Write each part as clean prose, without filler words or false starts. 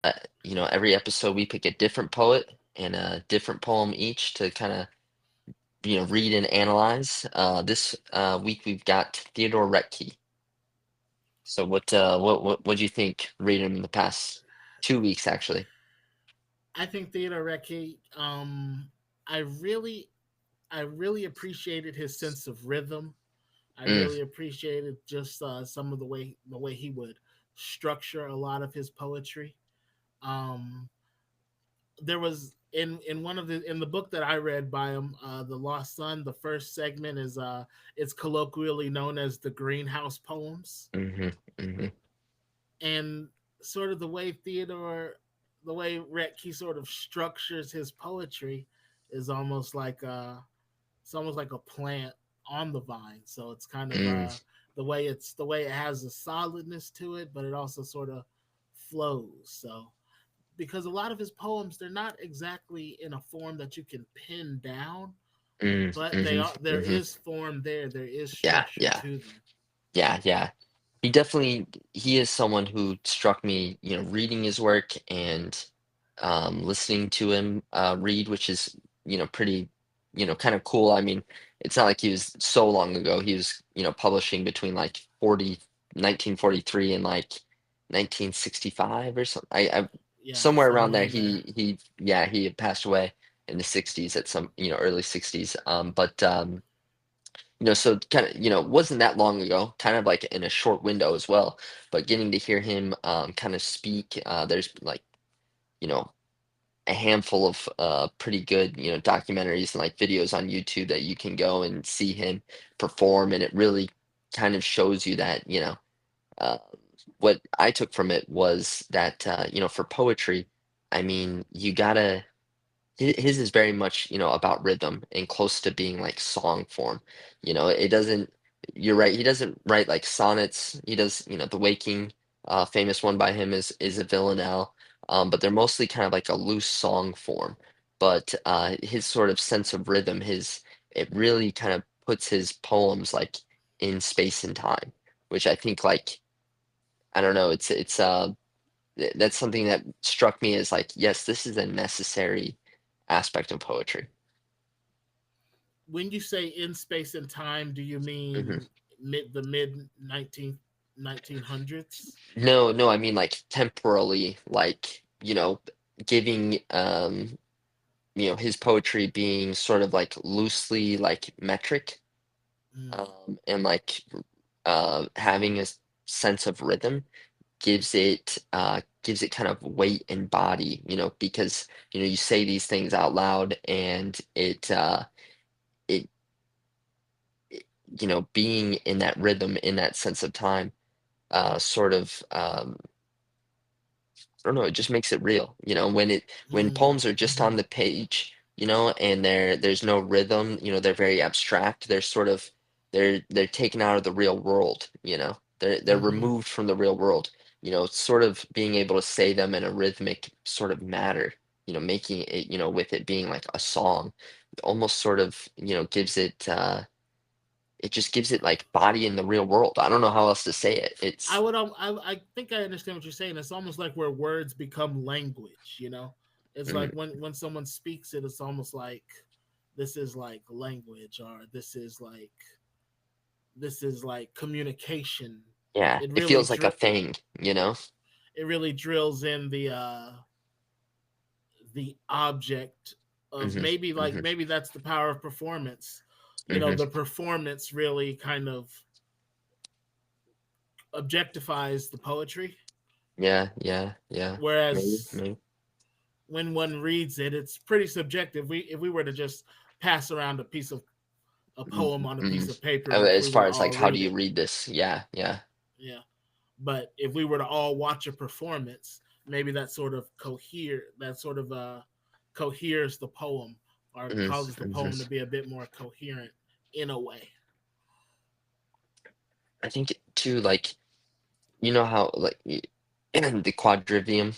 every episode we pick a different poet and a different poem each to kind of, read and analyze. This week we've got Theodore Roethke. So what do you think reading him the past 2 weeks actually? I think Theodore Roethke. I really, I really appreciated his sense of rhythm. I Mm, really appreciated just some of the way he would structure a lot of his poetry. Um, there was in one of the book that I read by him, The Lost Son. The first segment is it's colloquially known as the Greenhouse Poems, hmm hmm and sort of the way Retke sort of structures his poetry is it's almost like a plant on the vine. So it's kind of mm, the way it has a solidness to it, but it also sort of flows. So because a lot of his poems they're not exactly in a form that you can pin down, but there hmm is form there. There is Yeah, structure yeah, to them. yeah, yeah. He is someone who struck me, reading his work and listening to him read, which is, pretty, kind of cool. I mean, it's not like he was so long ago. He was, publishing between like 1943 and like 1965 or something. Yeah, Somewhere around somewhere there. in there. Yeah, he had passed away in the 60s at some, early 60s. So kind of, wasn't that long ago, kind of like in a short window as well. But getting to hear him kind of speak, there's like, you know, a handful of pretty good, documentaries and like videos on YouTube that you can go and see him perform, and it really kind of shows you that, uh, what I took from it was that, for poetry, I mean, his is very much, about rhythm and close to being like song form. It doesn't, you're right, he doesn't write like sonnets. He does, the Waking, famous one by him is a villanelle. But they're mostly kind of like a loose song form. But his sort of sense of rhythm, it really kind of puts his poems like in space and time, which I think like, I don't know, that's something that struck me as like, yes, this is a necessary aspect of poetry. When you say in space and time, do you hmm mean mid 1900s? No, no, I mean like temporally, like, giving his poetry being sort of like loosely like metric, Mm. and like having a sense of rhythm gives it kind of weight and body, because you say these things out loud and it, being in that rhythm, in that sense of time, sort of I don't know, it just makes it real. When Mm. poems are just Hmm. on the page, and there's no rhythm, they're very abstract. They're taken out of the real world, they're Hmm. removed from the real world. Sort of being able to say them in a rhythmic sort of matter, making it, with it being like a song, almost sort of, it just gives it like body in the real world. I don't know how else to say it. I think I understand what you're saying. It's almost like where words become language. It's Mhm, like when someone speaks it, it's almost like this is like language, or this is like communication. yeah, It it really feels like a dri- thing. it really drills in the object of Mhm, mhm, maybe that's the power of performance. mhm. The performance really kind of objectifies the poetry, Yeah, yeah, yeah. Maybe, whereas maybe. when one reads it, it's pretty subjective. We If we were to just pass around a Mm, poem on a piece mm. of paper, Oh, and if we as were far to as all like, how do read you it, read this? Yeah, yeah. yeah. But if we were to all watch a performance, maybe that sort of coheres the poem, or Mhm, causes the mhm. poem to be a bit more coherent in a way. I think too, like, how like the quadrivium,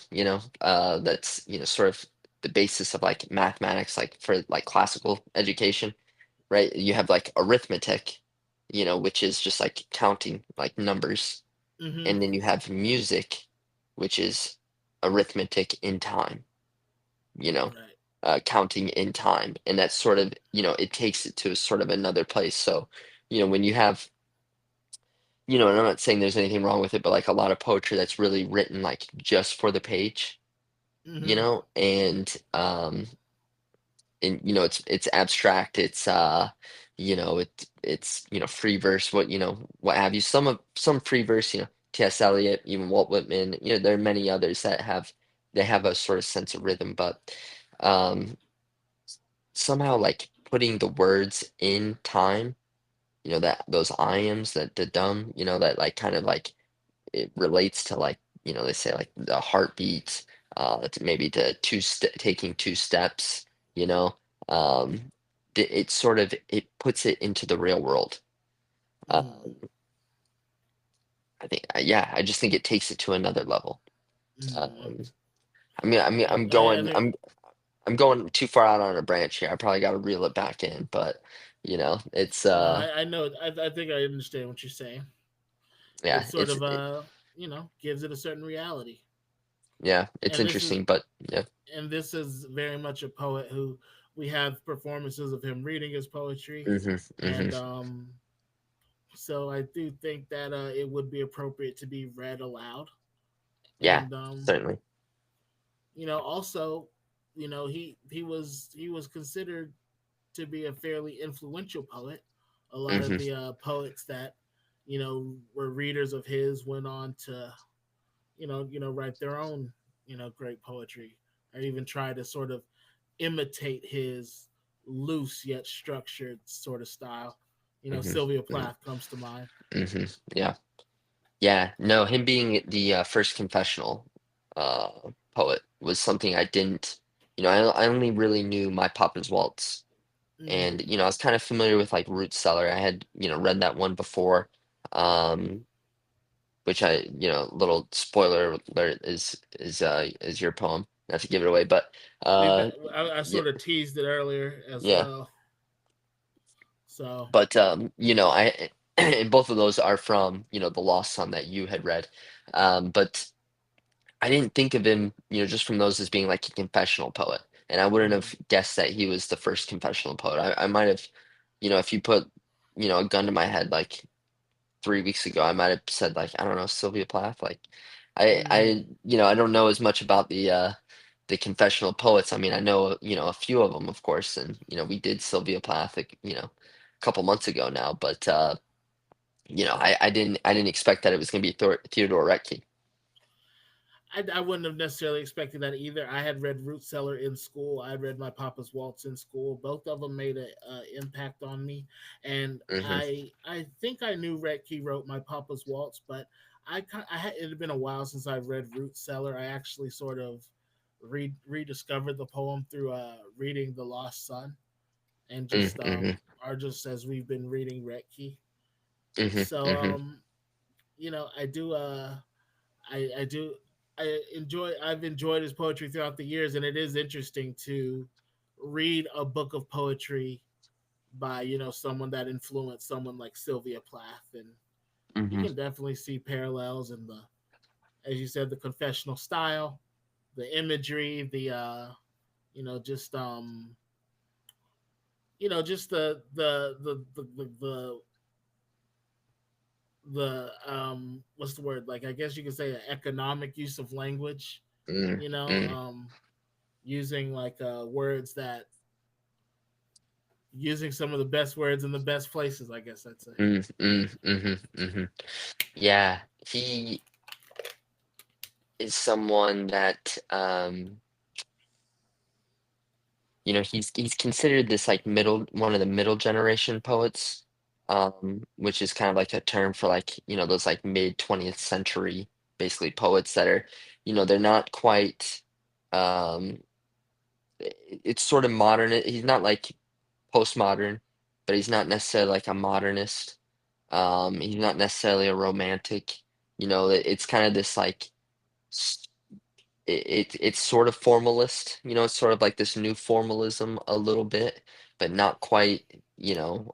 that's sort of the basis of like mathematics, like for like classical education, right? You have like arithmetic, which is just like counting like numbers, Hmm. and then you have music, which is arithmetic in time, you know, Right. counting in time, and that's sort of, it takes it to sort of another place. So, when you have, and I'm not saying there's anything wrong with it, but like a lot of poetry that's really written like just for the page, Mm-hmm. and it's abstract, it's free verse, what have you. Some free verse, T.S. Eliot, even Walt Whitman, there are many others that have a sort of sense of rhythm, but um somehow like putting the words in time, that those iams, that the dumb, that like kind of like it relates to, like, they say like the heartbeat, to maybe to taking two steps, you know, um, it sort of, it puts it into the real world. Mm-hmm. Um, I think, yeah, I just think it takes it to another level. Mm-hmm. Um, I mean, I think I'm going too far out on a branch here. I probably got to reel it back in, but it's no, I know. I think I understand what you're saying. yeah, It sort of gives it a certain reality. it's And this is interesting, but yeah. and this is very much a poet who we have performances of him reading his poetry, Hmm. Hmm. and so I do think that it would be appropriate to be read aloud. Yeah, And certainly. also, he was considered to be a fairly influential poet. A lot of Hmm. the poets that were readers of his went on to write their own great poetry, or even try to sort of imitate his loose yet structured sort of style. Hmm. Sylvia Plath comes to mind. Hmm. Yeah. Yeah, no, him being the first confessional uh, poet was something I didn't, I only really knew My Papa's Waltz. Mm-hmm. And, I was kind of familiar with like Root Cellar. I had, read that one before, um, which little spoiler alert is your poem, not to give it away, but uh, I yeah, sort of teased it earlier as yeah. well. So, But I and both of those are from, The Lost Son that you had read. But I didn't think of him, just from those as being like a confessional poet. And I wouldn't mm, have guessed that he was the first confessional poet. I might have, if you put, a gun to my head like 3 weeks ago, I might have said like, I don't know, Sylvia Plath. Like mm, I don't know as much about the confessional poets. I mean, I know, a few of them, of course, and we did Sylvia Plath, like, a couple months ago now, but I didn't expect that it was gonna be Theodore Roethke. I wouldn't have necessarily expected that either. I had read Root Cellar in school. I had read My Papa's Waltz in school. Both of them made an impact on me, and Hmm. I think I knew Retke wrote My Papa's Waltz, but it had been a while since I read Root Cellar. I actually sort of rediscovered the poem through reading The Lost Son, and just Hmm. are just as we've been reading Retke. Hmm. So Hmm. I do I do I've enjoyed his poetry throughout the years, and it is interesting to read a book of poetry by someone that influenced someone like Sylvia Plath, and you Hmm. can definitely see parallels in the, as you said, the confessional style, the imagery, the just just the what's the word, like, I guess you could say, an economic use of language, Hmm. you know Hmm. um using like words that using some of the best words in the best places, I guess I'd say. Hmm. Hmm. Hmm. Yeah, he is someone that he's considered this like one of the middle generation poets, which is kind of like a term for like, those like mid 20th century basically poets that are, they're not quite it's sort of modern. He's not like postmodern, but he's not necessarily like a modernist. He's not necessarily a romantic. It's kind of this like s- it's sort of formalist. It's sort of like this new formalism a little bit, but not quite.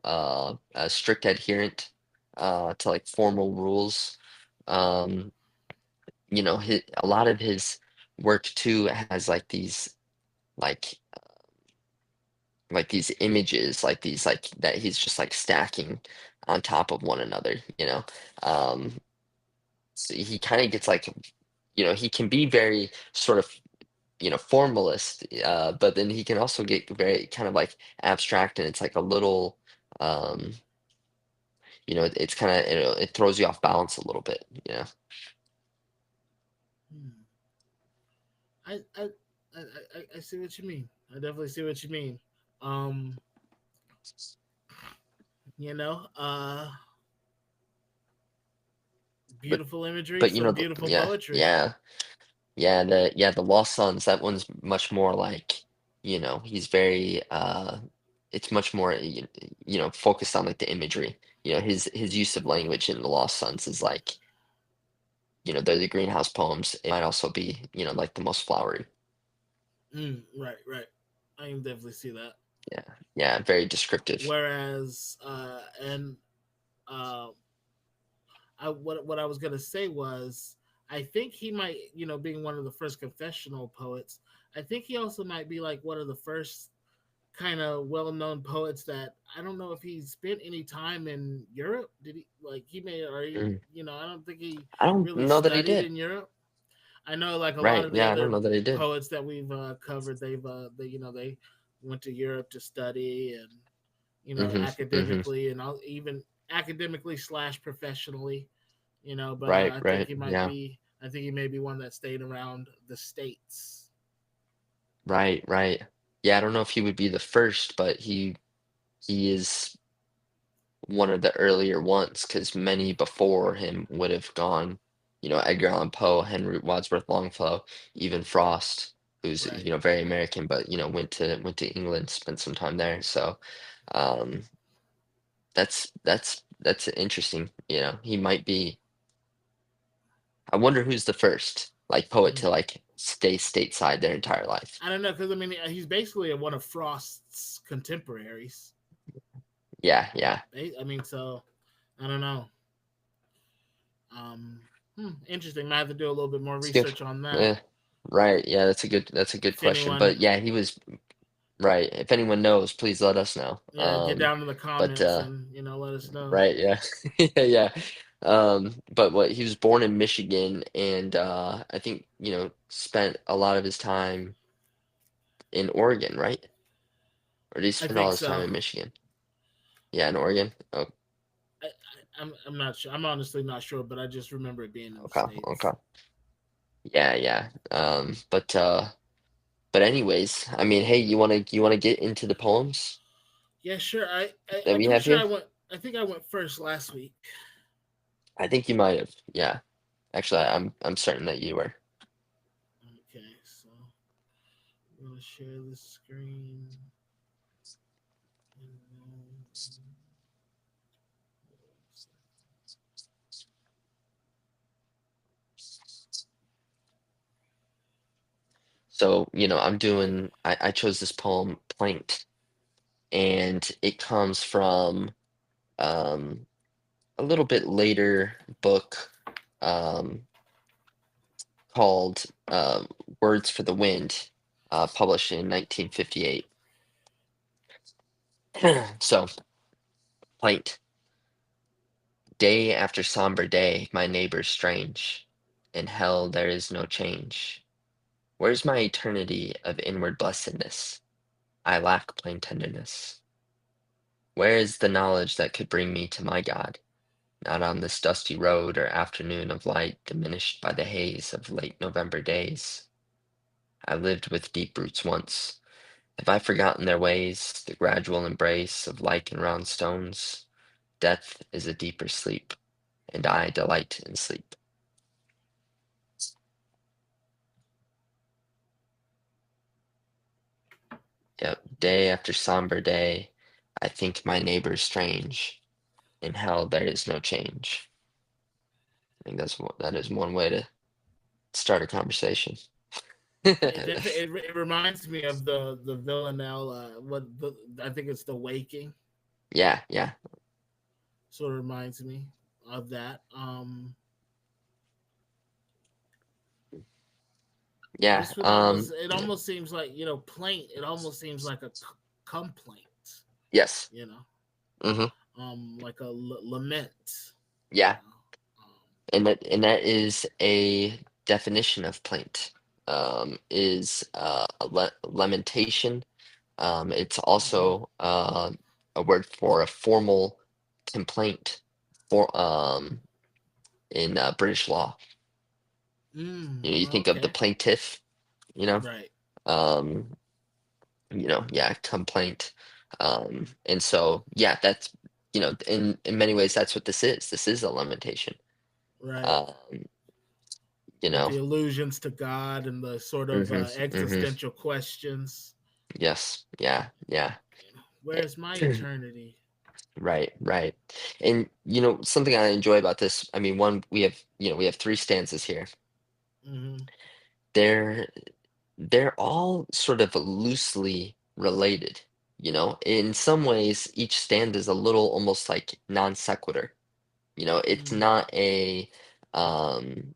A strict adherent to like formal rules. Um, a lot of his work too has like like these images, like these like that he's just like stacking on top of one another, you know. So he kind of gets like, he can be very sort of, formalist, but then he can also get very kind of like abstract, and it's like a little, um, it's kind of, it throws you off balance a little bit, you know. Hmm. I, I I see what you mean. I definitely see what you mean. Um, you know, But beautiful imagery, but some beautiful yeah, poetry. the Lost Sons, that one's much more like, he's very it's much more focused on like the imagery. His use of language in the Lost Sons is like, they're the greenhouse poems. It might also be, like the most flowery. Right, right. I can definitely see that. Yeah. Yeah, very descriptive. Whereas, and uh, what I was gonna say was, I think he might, being one of the first confessional poets. I think he also might be like one of the first kind of well-known poets that I don't know if he spent any time in Europe. Did he like he may or he, Mm. I don't think he I don't really know that he studied did. in Europe. I know like a lot Right. of the Yeah, I don't other know that he did. poets that we've covered, they went to Europe to study and Hmm. Hmm. academically and even academically slash professionally, but Right, I think right. he might Yeah. be. I think he may be one that stayed around the states. Right, right. Yeah, I don't know if he would be the first, but he is one of the earlier ones, because many before him would have gone, Edgar Allan Poe, Henry Wadsworth Longfellow, even Frost, who's, Right. very American, but, went to England, spent some time there. So, um, that's interesting. He might be. I wonder who's the first like poet to Mm. like stay stateside their entire life. I don't know because I mean he's basically one of Frost's contemporaries. Yeah, yeah. I mean, so I don't know. Um, Interesting. Might have to do a little bit more It's good. research on that. Eh, right. Yeah, that's a good If question. anyone, But yeah, he was right. If anyone knows, please let us know. yeah, get down in the But comments and let us know. right, yeah. Yeah, yeah. But what he was born in Michigan, and I think, spent a lot of his time in Oregon, right? Or did he I spend all think his time so. in Michigan? Yeah, in Oregon. Oh, I'm not sure. I'm honestly not sure, but I just remember it being in the okay, states. okay. Yeah, yeah. But anyways, I mean, hey, you wanna get into the poems Yeah, sure. that I'm we pretty have sure I here? went. I think I went first last week. I think you might have. Yeah. Actually, I'm certain that you were. Okay, so I'm gonna share the screen. So, I chose this poem, Plaint, and it comes from um a little bit later book um called Words for the Wind, published in 1958. So, Plaint. Day after somber day, my neighbors strange. In hell there is no change. Where's my eternity of inward blessedness? I lack plain tenderness. Where is the knowledge that could bring me to my God? Not on this dusty road or afternoon of light diminished by the haze of late November days. I lived with deep roots once. Have I forgotten their ways, the gradual embrace of lichen round stones? Death is a deeper sleep, and I delight in sleep. Yep, day after somber day, I think my neighbors strange. In hell there is no change. I think that is one way to start a conversation. It reminds me of the Villanelle. I think it's the Waking. Yeah, yeah, Sort of reminds me of that. Yeah. This would almost, it almost seems like, plaint. It almost seems like a complaint, Yes. you know, Hmm. like a lament, you Yeah. know. And that is a definition of plaint. Is lamentation. It's Hmm. also a word for a formal complaint for in British law. You think of the Okay. plaintiff, you know, Right. um, yeah, complaint. And so, yeah, that's, in many ways, that's what this is. This is a lamentation. Right. Um, you With know, the allusions to God and the sort of hmm hmm existential questions. yes, yeah, yeah. eh, Where's my eternity? Right, right. And something I enjoy about this, I mean, one, we have three stanzas here. Hmm. They're they're all sort of loosely related, In some ways, each stanza is a little almost like non sequitur. It's Mm, not um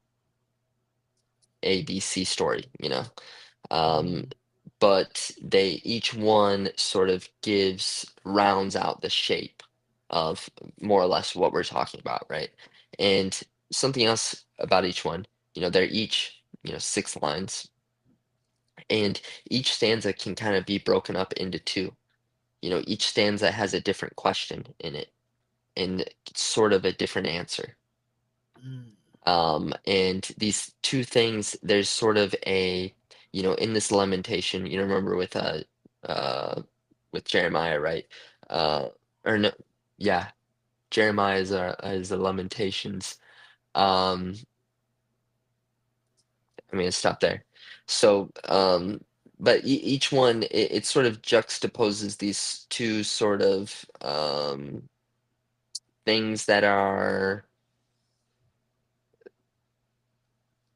ABC story, Um, hmm. but they each one sort of rounds out the shape of more or less what we're talking about, right? And something else about each one, they're each, 6 lines, and each stanza can kind of be broken up into two. Each stanza has a different question in it and sort of a different answer. Mm, And these two things, there's sort of in this lamentation, remember uh, with Jeremiah, right? Uh, or no, yeah, Jeremiah is a Lamentations. Um, I'm gonna stop there. So, but each one, it sort of juxtaposes these two sort of things that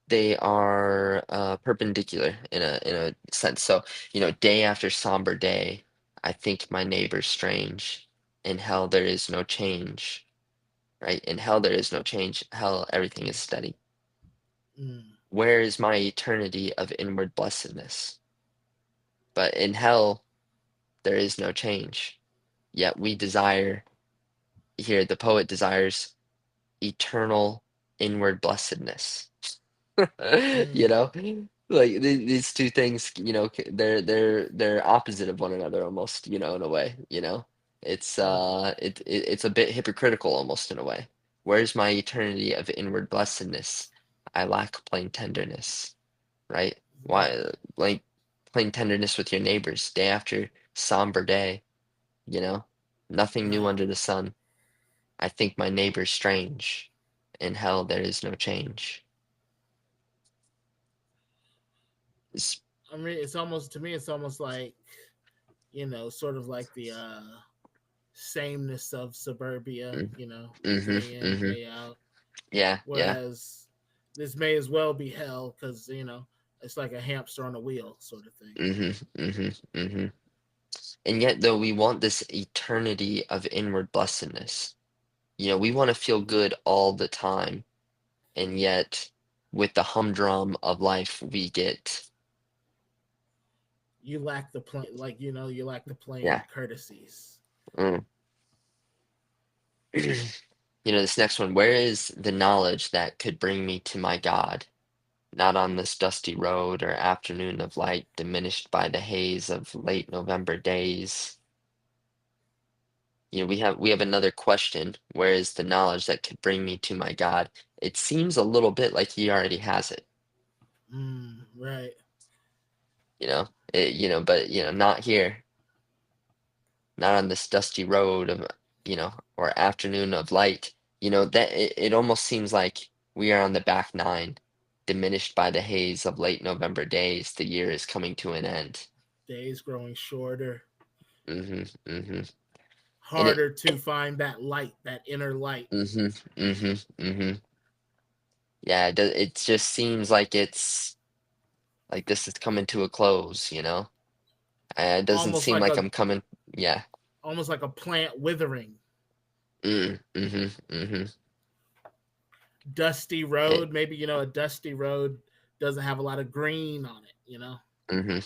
they are perpendicular in a sense. So, day after somber day, I think my neighbor's strange. In hell there is no change, right? In hell there is no change. Hell, everything is steady. mm, Where is my eternity of inward blessedness? But in hell there is no change. Yet we desire, here the poet desires eternal inward blessedness. You mm. know? Like these two things, they're opposite of one another almost, in a way, It's Right. it's a bit hypocritical almost in a way. Where's my eternity of inward blessedness? I lack plain tenderness, right? Mm, Why, like plain tenderness with your neighbors, day after somber day, you know? Nothing new right. under the sun. I think my neighbor's strange. In hell there is no change. It's, I mean, it's almost, to me, it's almost like, sort of like the sameness of suburbia, mm, day in, mhm. day out. Yeah, yeah. Whereas this may as well be hell because, it's like a hamster on a wheel sort of thing. Mhm, mhm, mhm. And yet, though, we want this eternity of inward blessedness. We want to feel good all the time, and yet, with the humdrum of life, we get, You lack the plain, like, you lack the plain yeah. courtesies. Mm. This next one, where is the knowledge that could bring me to my God? Not on this dusty road or afternoon of light diminished by the haze of late November days. We have another question. Where is the knowledge that could bring me to my God? It seems a little bit like he already has it, Right. but not here, not on this dusty road of, or afternoon of light. That it almost seems like we are on the back nine, diminished by the haze of late November days. The year is coming to an end. Days growing shorter, Hmm. Hmm. And it, harder to find that light, that inner light. hmm hmm hmm yeah, it just seems like it's like this is coming to a close, It doesn't Almost seem like like a I'm coming. Yeah. almost like a plant withering. Hmm. Dusty It, road, maybe, a dusty road doesn't have a lot of green on it. You know. hmm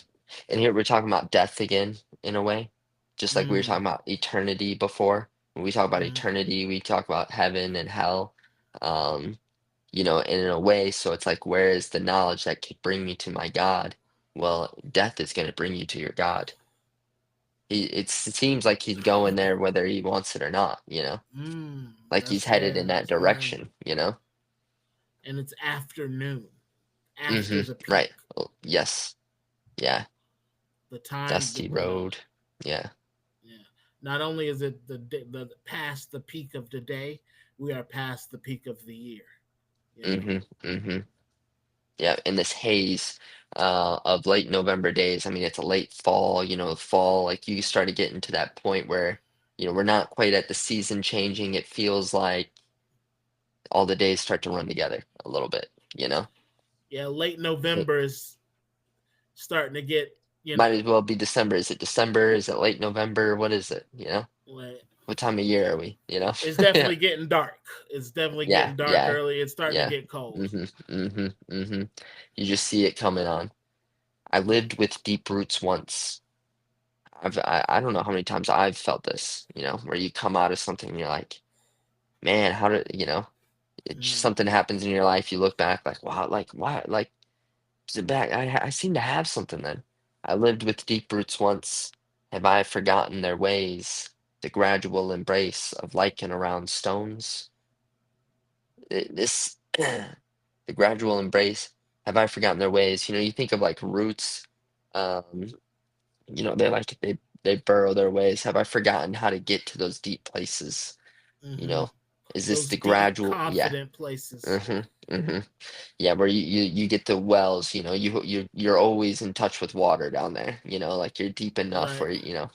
And here we're talking about death again, in a way, just like we were Mm. talking about eternity before. When we talk about Mm. eternity, we talk about heaven and hell. Um, and in a way, so it's like, where is the knowledge that could bring me to my God? Well, death is going to bring you to your God. It seems like he's going there whether he wants it or not. Mm. Like he's That's headed in fair. that That's fair. direction. And it's afternoon, after the Right. peak, Oh, yes. Yeah. the time that Dusty when road. Yeah. yeah. Not only is it the past the peak of the day, we are past the peak of the year. You know. hmm hmm Yeah, in this haze of late November days. I mean, it's a late fall, like you start to get into that point where, we're not quite at the season changing. It feels like all the days start to run together a little bit. Yeah, late It November is starting to get, you might know, as well be December. Is it December? Is it late November? What is it? like, What time of year are we? it's Yeah. definitely getting dark. It's definitely Yeah, getting dark yeah, early. It's starting to yeah. get cold. hmm You just see it coming on. I Yeah. lived with deep roots once. I don't know how many times I've felt this, where you come out of something and you're like, man, how did, Mm. something happens in your life, you look back like, wow, like, why, like, is it back? I seem to have something then. I lived with deep roots once. Have I forgotten their ways? The gradual embrace of lichen around stones. This, the gradual embrace. Have I forgotten their ways? You think of like roots. Um, they burrow their ways. Have I forgotten how to get to those deep places? You Hmm. know, is this Those the deep, gradual? Yeah. confident places. hmm hmm Yeah, where you get the wells, you're always in touch with water down there, like you're deep enough Right. where,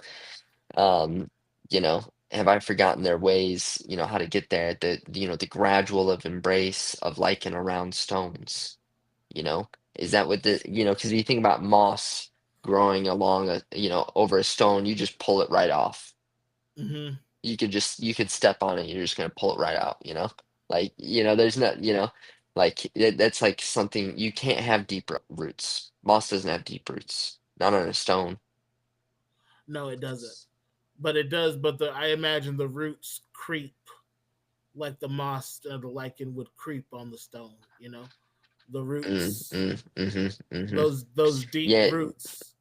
um, you know, have I forgotten their ways, how to get there, the gradual of embrace of lichen around stones, you know? Is that what because you think about moss growing along over a stone, you just pull it right off. Hmm. You could step on it, you're just gonna pull it right out. Like, there's not, like that's like something you can't have deep roots. Moss doesn't have deep roots, not on a stone. No, it doesn't. But it does. But I imagine the roots creep like the moss or the lichen would creep on the stone. You know, the roots, those deep Yeah, roots,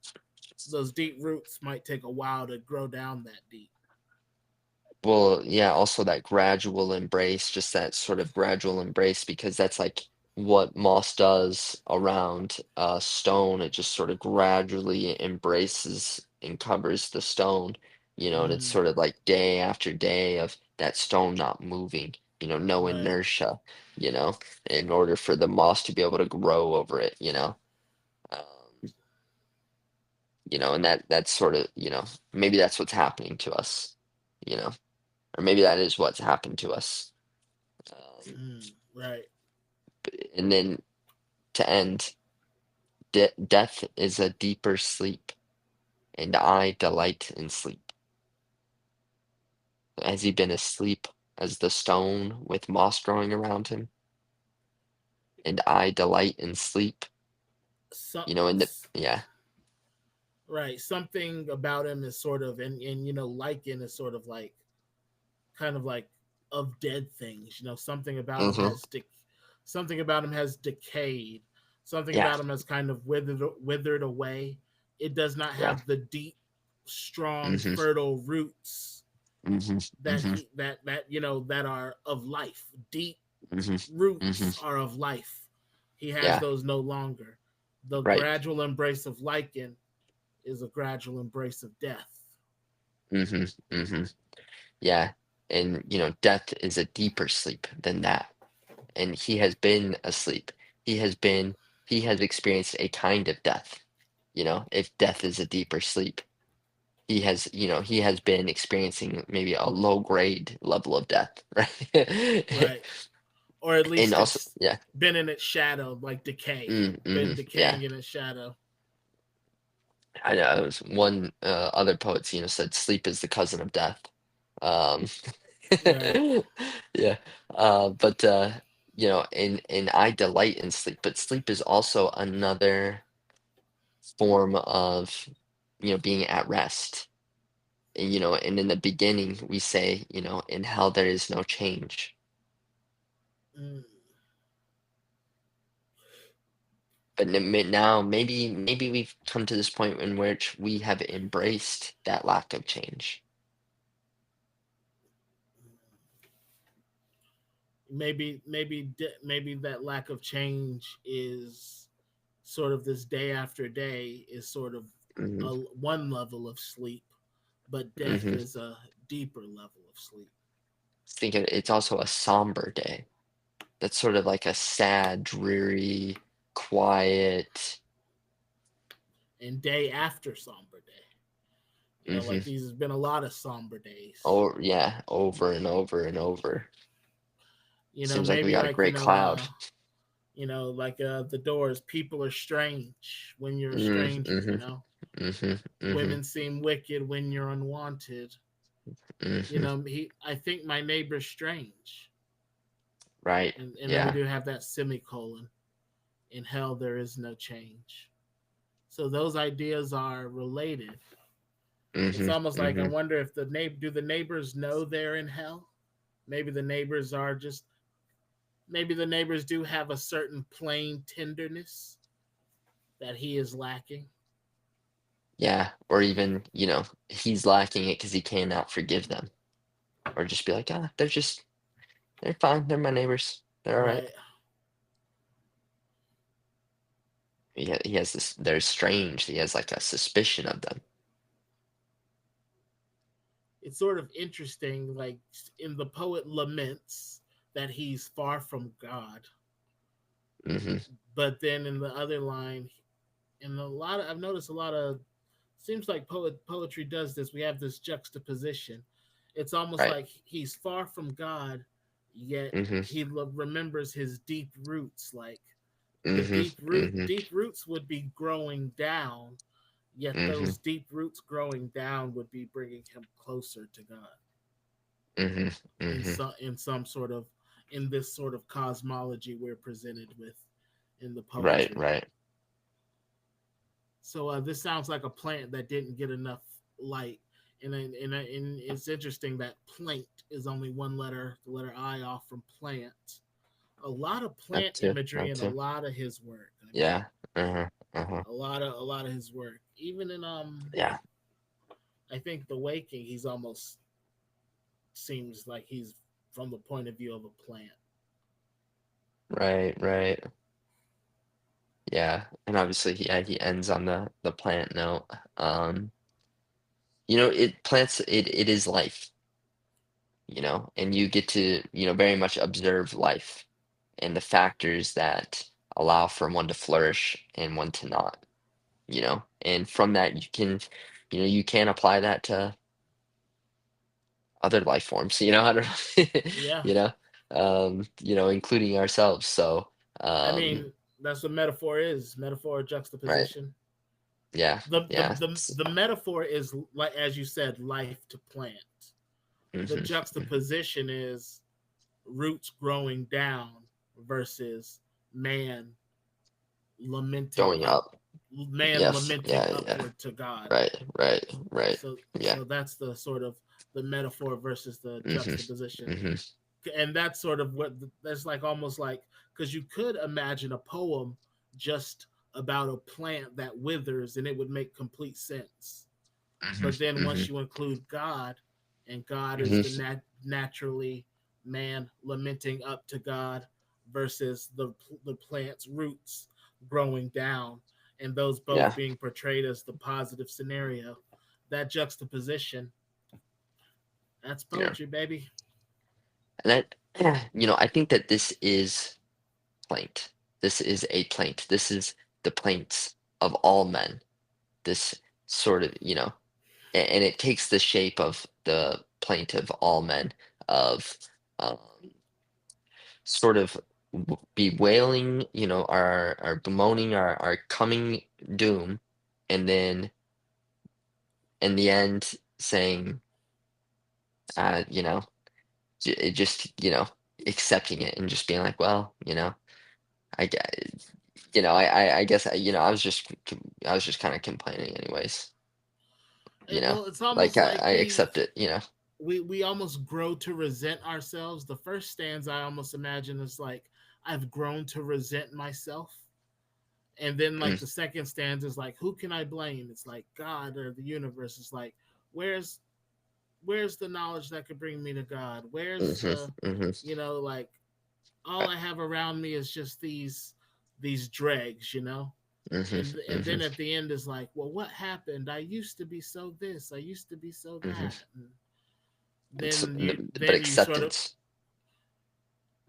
those deep roots might take a while to grow down that deep. well, yeah, also that gradual embrace, just that sort of gradual embrace, because that's like what moss does around stone. It just sort of gradually embraces and covers the stone, and it's Mm, sort of like day after day of that stone not moving, no right. inertia, in order for the moss to be able to grow over it. Um, and that's sort of, maybe that's what's happening to us, or maybe that is what's happened to us. Um, Mm, right. and then to end, death is a deeper sleep, and I delight in sleep. Has he been asleep as the stone with moss growing around him? And I delight in sleep. So, Yeah. right. Something about him is sort of, and lichen is sort of like, kind of like of dead things. Something about him hmm something about him has decayed. Something Yeah. about him has kind of withered away. It does not Yeah. have the deep, strong, hmm fertile roots hmm that hmm he that that are of life. Deep hmm hmm roots are of life. He has Yeah. those no longer. The Right. gradual embrace of lichen is a gradual embrace of death. hmm hmm Yeah. And death is a deeper sleep than that. And he has been asleep. He has been he has experienced a kind of death. If death is a deeper sleep, he has been experiencing maybe a low grade level of death, right? Right. Or at And least also, it's yeah, been in its shadow, like decay, been yeah. decaying in its shadow. I know it was one other poet, said sleep is the cousin of death. Um, Right. yeah. But and I delight in sleep, but sleep is also another form of, being at rest. And in the beginning, we say, in hell there is no change. Mm, But now maybe we've come to this point in which we have embraced that lack of change. maybe that lack of change is sort of this day after day is sort of Hmm. one level of sleep, but death Hmm. is a deeper level of sleep. Think of it's also a somber day. That's sort of like a sad, dreary, quiet. And day after somber day, Hmm. like these has been a lot of somber days. Oh yeah, over and over and over. Seems like we Maybe got a like great cloud. like the Doors. People are strange when you're a Mm, stranger. mhm, mhm, mhm, Women seem wicked when you're unwanted. mhm. I think my neighbor's strange, Right. and then we Yeah. do have that semicolon. In hell, there is no change. So those ideas are related. It's Mhm, almost like I mhm. wonder if the neighbors know they're in hell. Maybe the neighbors are just maybe the neighbors do have a certain plain tenderness that he is lacking. Yeah. Or even, he's lacking it because he cannot forgive them. Or just be like, ah, they're fine. They're my neighbors. They're all right. Right. He has this. They're strange. He has like a suspicion of them. It's sort of interesting, like in the poet laments that he's far from God, Hmm. but then in the other line, in a lot of I've noticed a lot of seems like poetry does this. We have this juxtaposition. It's almost Right. like he's far from God, yet Hmm. he remembers his deep roots. Like the Hmm. Hmm. deep roots would be growing down, yet Hmm. those deep roots growing down would be bringing him closer to God Hmm. Hmm. in some sort of in this sort of cosmology we're presented with in the Right. poetry. Right. So this sounds like a plant that didn't get enough light, and it's interesting that plant is only one letter, the letter I off from plant. A lot of That plant too. imagery That in a too. lot of his work. I mean, Yeah. Uh-huh. Uh-huh. a lot of his work. Even in Yeah. I think the Waking, he's almost seems like he's from the point of view of a plant. Right. Right. Yeah, and obviously, yeah, he ends on the plant note. Um, it plants it is life, and you get to, very much observe life and the factors that allow for one to flourish and one to not, and from that you can apply that to other life forms, I don't know, Yeah, including ourselves. So, I um, mean that's what metaphor is. Metaphor right, juxtaposition. yeah, yeah, The metaphor is like as you said, life to plant. The hmm, hmm. juxtaposition is roots growing down versus man lamenting Going up, up. man Yes, lamenting yeah, yeah. upward to God. Right, right, right. Yeah. So that's the sort of the metaphor versus the Mhm, juxtaposition, mhm. and that's sort of what that's like almost like because you could imagine a poem just about a plant that withers and it would make complete sense, Mhm, but then once mhm, you include God, and God is mhm. the naturally man lamenting up to God versus the plant's roots growing down, and those both Yeah, being portrayed as the positive scenario. That juxtaposition, that's yeah. poetry, baby. And I think that this is plaint. This is a plaint. This is the plaints of all men. This sort of, and it takes the shape of the plaint of all men of um, sort of bewailing, our bemoaning our coming doom, and then in the end saying, uh, you know, it just, accepting it and just being like, well, I get, I guess I was just kind of complaining anyways, Well, it's like almost like I accept it. we almost grow to resent ourselves. The first stanza I almost imagine is like I've grown to resent myself. And then Mm, like the second stanza is like who can I blame? It's like God or the universe. It's like where's where's the knowledge that could bring me to God? Where's hmm the hmm like all I have around me is just these dregs, hmm and hmm then at the end is like, well, what happened? I used to be so this, I used to be so hmm that. And It's but then you sort of acceptance,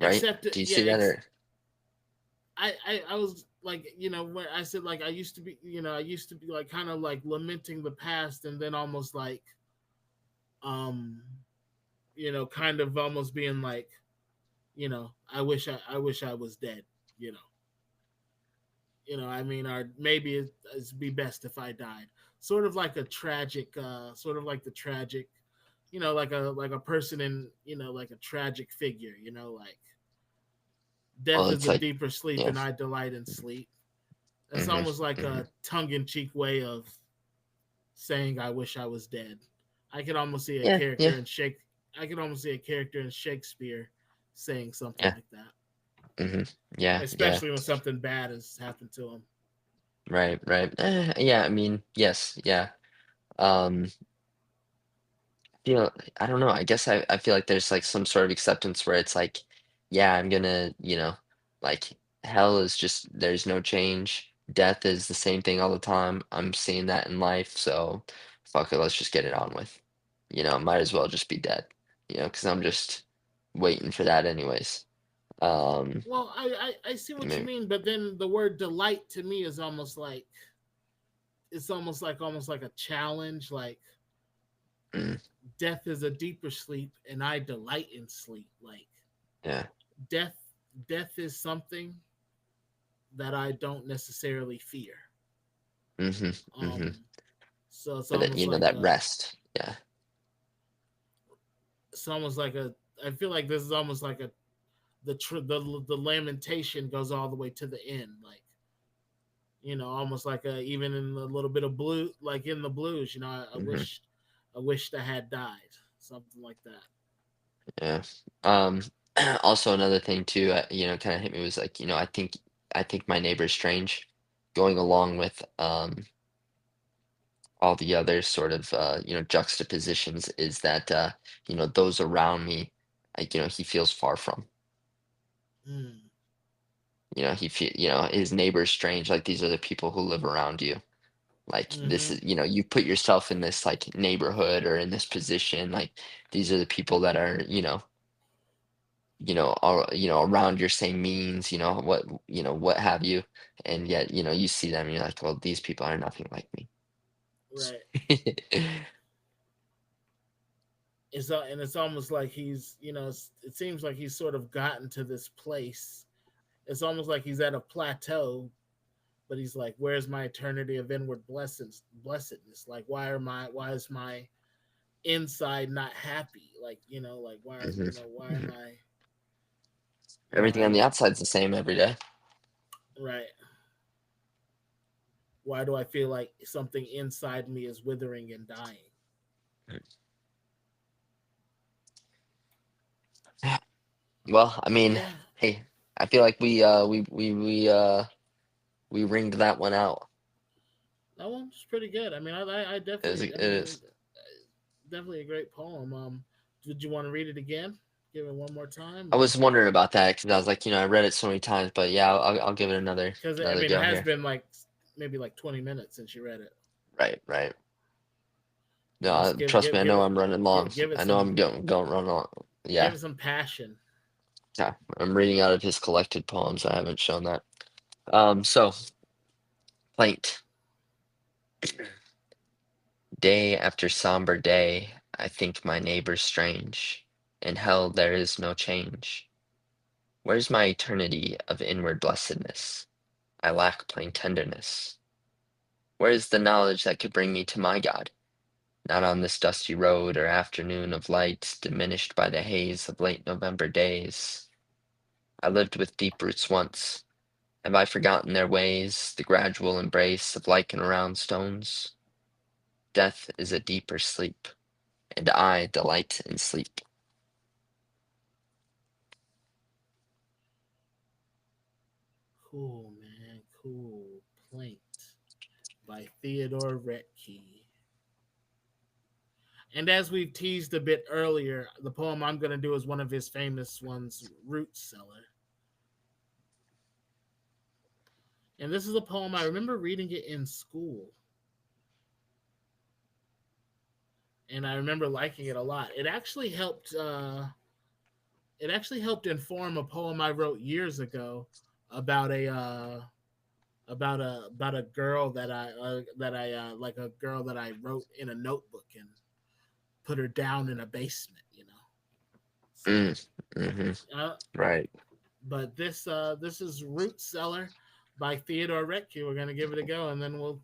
right? accept it. Do you Yeah, see that or? I was like, when I said like I used to be, I used to be like kind of like lamenting the past, and then almost like um kind of almost being like, I wish I was dead, you know. I mean, or maybe it'd be best if I died. Sort of like a tragic, sort of like the tragic, like a person in, like a tragic figure, like Well, death is it's a like, deeper sleep, yeah. and I delight in sleep. It's hmm almost like hmm a tongue-in-cheek way of saying I wish I was dead. I could almost see a Yeah, yeah, character in Shake. I could almost see a character in Shakespeare saying something yeah. like that, hmm Yeah, yeah. especially when something bad has happened to him. Right, right. Yeah, I mean, yes, yeah. Um, I don't know. I guess I feel like there's like some sort of acceptance where it's like, yeah, I'm gonna, like hell is just there's no change. Death is the same thing all the time. I'm seeing that in life, so fuck it, let's just get it on with. Might as well just be dead, because I'm just waiting for that anyways. Um, Well, I see what you maybe, mean, but then the word delight to me is almost like it's almost like a challenge. Like mm, death is a deeper sleep, and I delight in sleep. Like yeah. death, death is something that I don't necessarily fear. hmm hmm Um, so it's But almost like that a, rest. Yeah. it's almost like a. I feel like this is almost like a the lamentation goes all the way to the end. Like almost like a even in a little bit of blue, like in the blues. hmm I wished I had died, something like that. Yeah. Um, also another thing too, kind of hit me was like, I think my neighbor's strange, going along with all the other sort of juxtapositions is that those around me, like, he feels far from. Mm. His neighbor's strange, like these are the people who live around you. Like this Mm-hmm. is, you put yourself in this like neighborhood or in this position, like these are the people that are, all, around your same means, what have you, and yet, you see them and you're like, well, these people are nothing like me. Right. And it's almost like he's it seems like he's sort of gotten to this place. It's almost like he's at a plateau, but he's like, where's my eternity of inward blessedness? Like why is my inside not happy? Like like Mhm, why am mhm. I Everything on the I'm outside's the same every day. right. Why do I feel like something inside me is withering and dying? Well, I But mean, yeah, hey, I feel like we ringed that one out. that one was pretty good. I mean, I It definitely, is. definitely a great poem. Did you want to read it again? Give it one more time, I or was wondering about that because I was like, I read it so many times, but yeah, I'll give it because I another mean, it go has here. been like maybe like 20 minutes since you read it. Right, right. No, Just trust me, I know I'm running long. give it I know I'm some going run long. give Yeah, it some passion. yeah. I'm reading out of his collected poems. I haven't shown that. So plaint. Day after somber day, I think my neighbors strange. In hell there is no change. Where's my eternity of inward blessedness? I lack plain tenderness. Where is the knowledge that could bring me to my God? Not on this dusty road or afternoon of light, diminished by the haze of late November days. I lived with deep roots once. Have I forgotten their ways, the gradual embrace of lichen around stones? Death is a deeper sleep, and I delight in sleep. Cool, man. Cool. Plaint by Theodore Roethke. And as we've teased a bit earlier, the poem I'm going to do is one of his famous ones, Root Cellar. And this is a poem I remember reading it in school, and I remember liking it a lot. It actually helped. It actually helped inform a poem I wrote years ago about a girl that I like a girl that I wrote in a notebook and put her down in a basement. So, Mm, hmm. uh, Right. but this is Root Cellar by Theodore Roethke. We're gonna give it a go, and then we'll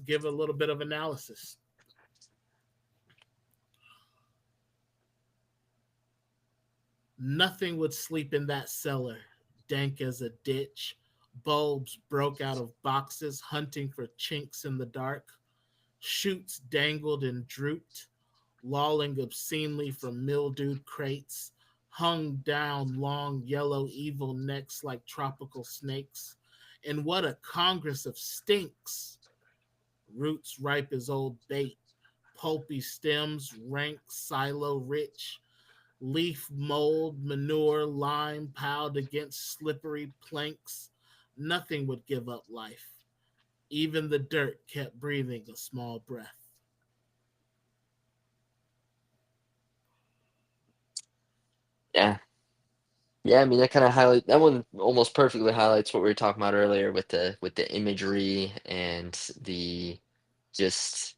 give a little bit of analysis. Nothing would sleep in that cellar, dank as a ditch. Bulbs broke out of boxes, hunting for chinks in the dark. Shoots dangled and drooped, lolling obscenely from mildewed crates, hung down long yellow evil necks like tropical snakes. And what a congress of stinks! Roots ripe as old bait, pulpy stems, rank silo rich, leaf mold, manure, lime piled against slippery planks. Nothing would give up life. Even the dirt kept breathing a small breath. Yeah. Yeah, I mean that kind of highlight that one almost perfectly highlights what we were talking about earlier with the imagery and the just,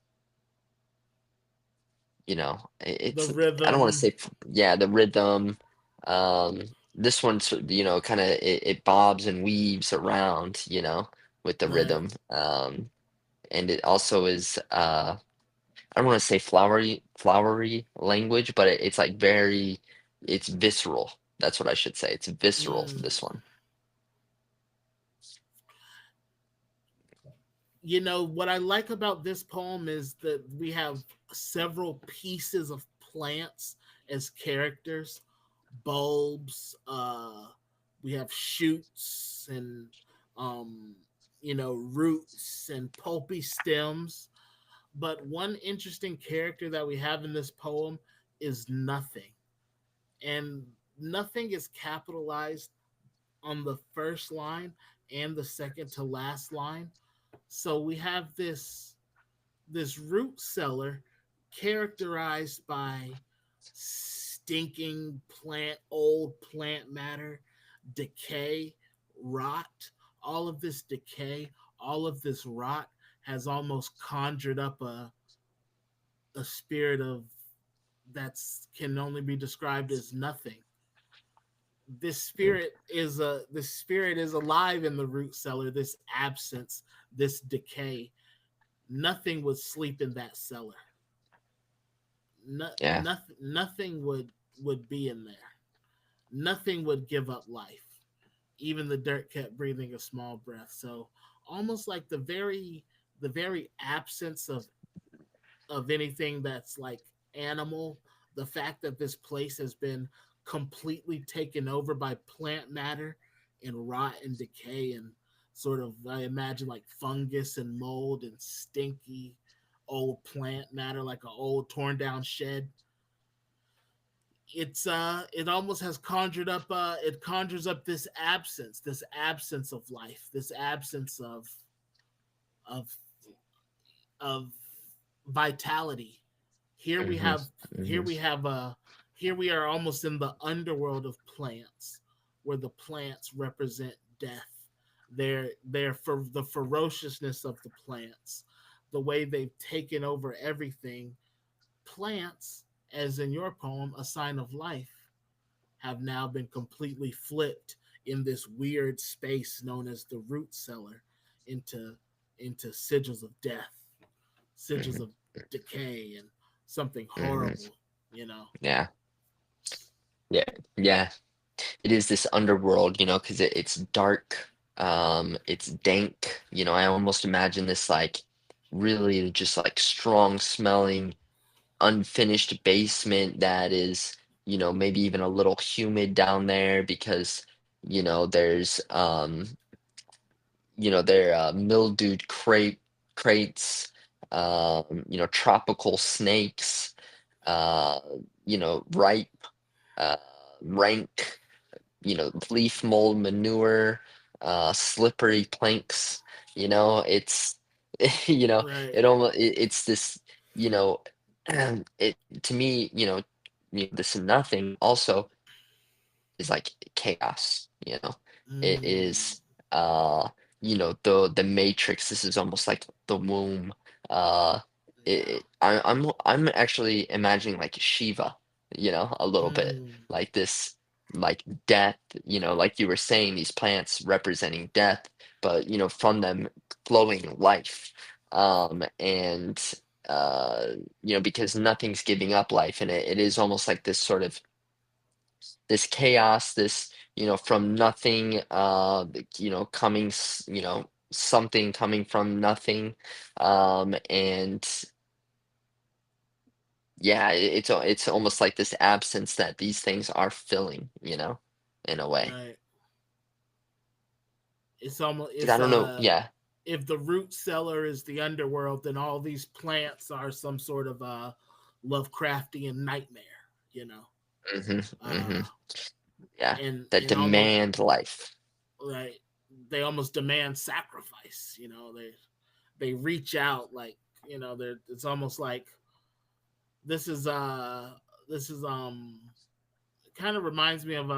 The it's I don't want to rhythm, say yeah, the rhythm. Um, this one's kind of it bobs and weaves around, with the right? rhythm. And it also is I don't want to say flowery language, but it's like it's visceral. That's what I should say. It's visceral, Mm. this one. What I like about this poem is that we have several pieces of plants as characters, bulbs, we have shoots and um, roots and pulpy stems. But one interesting character that we have in this poem is nothing. And nothing is capitalized on the first line and the second to last line. So we have this root cellar characterized by stinking old plant matter, decay, rot. All of this decay, all of this rot has almost conjured up a spirit of that's can only be described as nothing. This spirit is alive in the root cellar, this absence, this decay. Nothing would sleep in that cellar. Yeah, Nothing would be in there. Nothing would give up life. Even the dirt kept breathing a small breath. So almost like the very absence of anything that's like animal, the fact that this place has been completely taken over by plant matter and rot and decay and sort of, I imagine, like fungus and mold and stinky old plant matter, like an old torn down shed. It almost has it conjures up this absence of life, this absence of of vitality. Here we hmm, have here hmm, we have here we are almost in the underworld of plants, where the plants represent death. They're for the ferociousness of the plants, the way they've taken over everything. Plants, as in your poem, a sign of life, have now been completely flipped in this weird space known as the root cellar into sigils of death, sigils hmm, of decay, and something hmm. horrible. Yeah, yeah, yeah. it is this underworld, because it's dark, it's dank, I almost imagine this like really just like strong smelling unfinished basement that is, maybe even a little humid down there because, there's there are mildewed crates, tropical snakes, uh, ripe, uh, rank, leaf mold manure, slippery planks. It's, Right. it's this, you know, it to me, this nothing also is like chaos, It Mm, is the matrix. This is almost like the womb. Uh yeah. I'm actually imagining like Shiva, a little bit. Mm, Like this like death, like you were saying, these plants representing death, but from them flowing life. And because nothing's giving up life, and it is almost like this sort of this chaos, this, from nothing, coming, something coming from nothing. And yeah, it's almost like this absence that these things are filling, in a way. right. It's almost 'Cause I it's don't know. Yeah. if the root cellar is the underworld, then all these plants are some sort of Lovecraftian nightmare, you know. Hmm. Hmm. Uh Yeah. That and almost demand life. like they almost demand sacrifice, they reach out like, they're it's almost like this is uh this is kind of reminds me of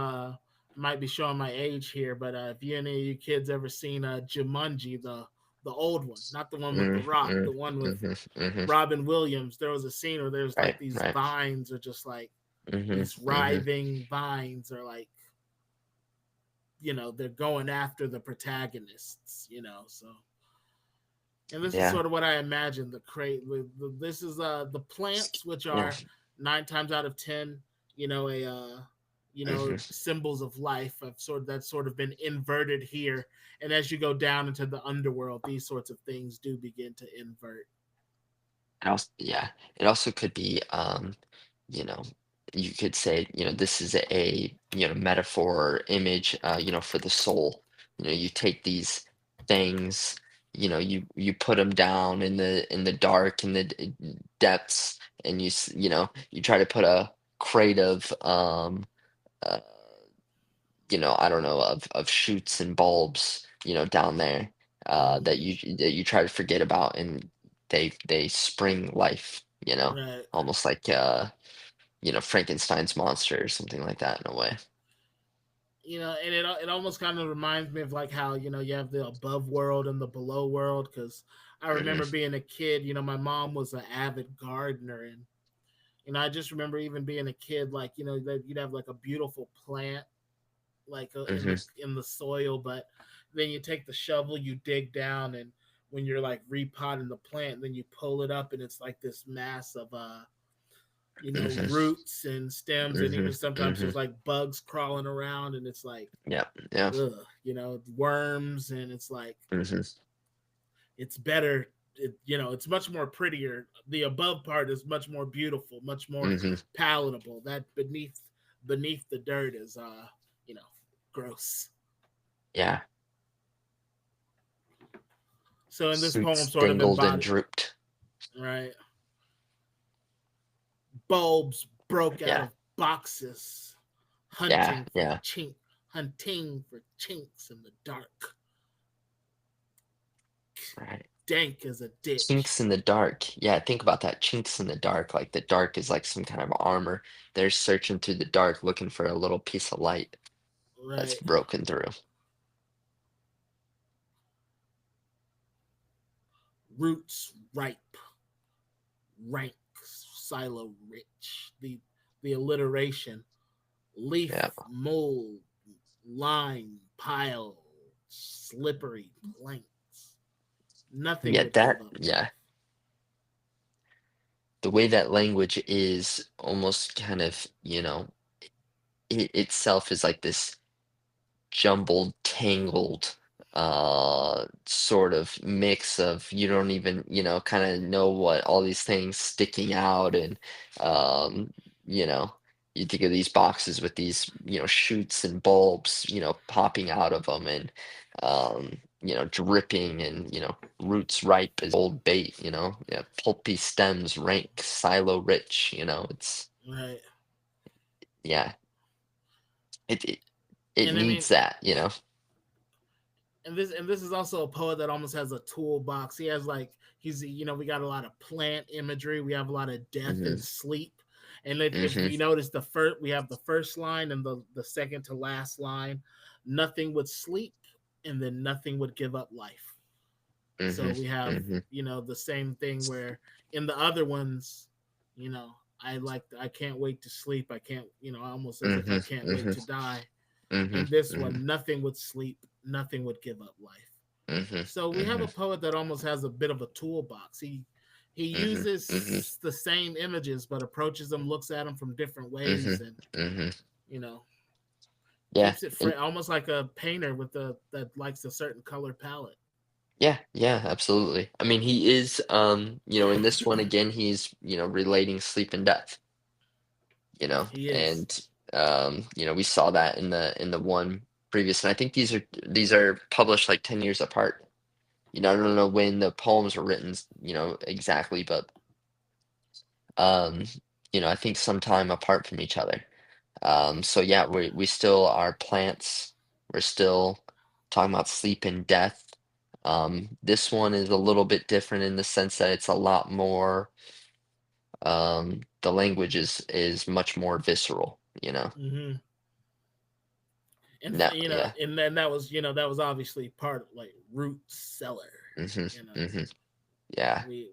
might be showing my age here, but if you any of you kids ever seen Jumanji, the old one, not the one with the Mm, Rock, mm, the one with hmm. Hmm. Robin Williams, there was a scene where there's like Right. these Right. vines are just like Hmm. these Hmm. writhing vines are like, they're going after the protagonists, so and this is Yeah. sort of what I imagine the crate. This is the plants, which Yeah. are 9 times out of 10, a Hmm. symbols of life. Have sort that's sort of been inverted here, and as you go down into the underworld, these sorts of things do begin to invert. It also, yeah, it also could be, you know, you could say, this is a, metaphor or image, for the soul. You take these things, you put them down in the dark, in the depths, and you try to put a crate of, uh, I don't know, of shoots and bulbs, down there, Mm, that you try to forget about, and they spring life, right. almost like Frankenstein's monster or something like that in a way. And it almost kind of reminds me of like how you have the above world and the below world, because I remember Hmm. being a kid. My mom was an avid gardener, and I just remember even being a kid, like that you'd have like a beautiful plant like Hmm. in the soil, but then you take the shovel, you dig down, and when you're like repotting the plant, then you pull it up, and it's like this mass of Hmm. roots and stems, and Hmm. even sometimes Hmm. there's like bugs crawling around, and it's like Yeah. Yeah. ugh, worms, and it's like Hmm. it's better. It's much more prettier. The above part is much more beautiful, much more Hmm. palatable. That beneath the dirt is you know, gross. Yeah. So in this poem Suits sort of dangled and embodied, drooped. right? Bulbs broke out Yeah. of boxes, Yeah. Yeah. hunting for chinks in the dark. Right. Dank as a ditch. Chinks in the dark. Yeah, think about that. Chinks in the dark. Like the dark is like some kind of armor. They're searching through the dark looking for a little piece of light that's Right. broken through. Roots ripe, rank, silo rich. The alliteration. Yeah. Leaf mold, lime pile, slippery planks. Nothing Yet would give that, up life. yeah, the way that language is almost kind of, it itself is like this jumbled, tangled, sort of mix of you don't even, kind of know what all these things sticking out and, um, you know, you think of these boxes with these, shoots and bulbs, popping out of them and, dripping and, roots ripe as old bait, yeah, pulpy stems rank, silo rich, right. yeah, it And I mean, needs that, and this is also a poet that almost has a toolbox. He has like we got a lot of plant imagery. We have a lot of death hmm and sleep. And if hmm we notice we have the first line and the second to last line, nothing would sleep, and then nothing would give up life. So Mhm, we have mhm, the same thing where in the other ones, I can't wait to sleep. I can't almost as if I mhm, can't wait mhm, to die. mhm, And this mhm, one, nothing would sleep, nothing would give up life. mhm, So we have a mhm, poet that almost has a bit of a toolbox. He mhm, mhm, uses the same images but approaches them, looks at them from different ways, mhm, and mhm. you know Yeah, keeps it and almost like a painter with a that likes a certain color palette. yeah, yeah, absolutely. I mean, he is, in this one again, he's, relating sleep and death, He is. and we saw that in the one previous, and I think these are published like 10 years apart. I don't know when the poems were written, exactly, but um, I think sometime apart from each other. So yeah, we still are plants. We're still talking about sleep and death. This one is a little bit different in the sense that it's a lot more, the language is much more visceral, Hmm. And No, yeah. and then that was obviously part of like root cellar. hmm You know, hmm Yeah. we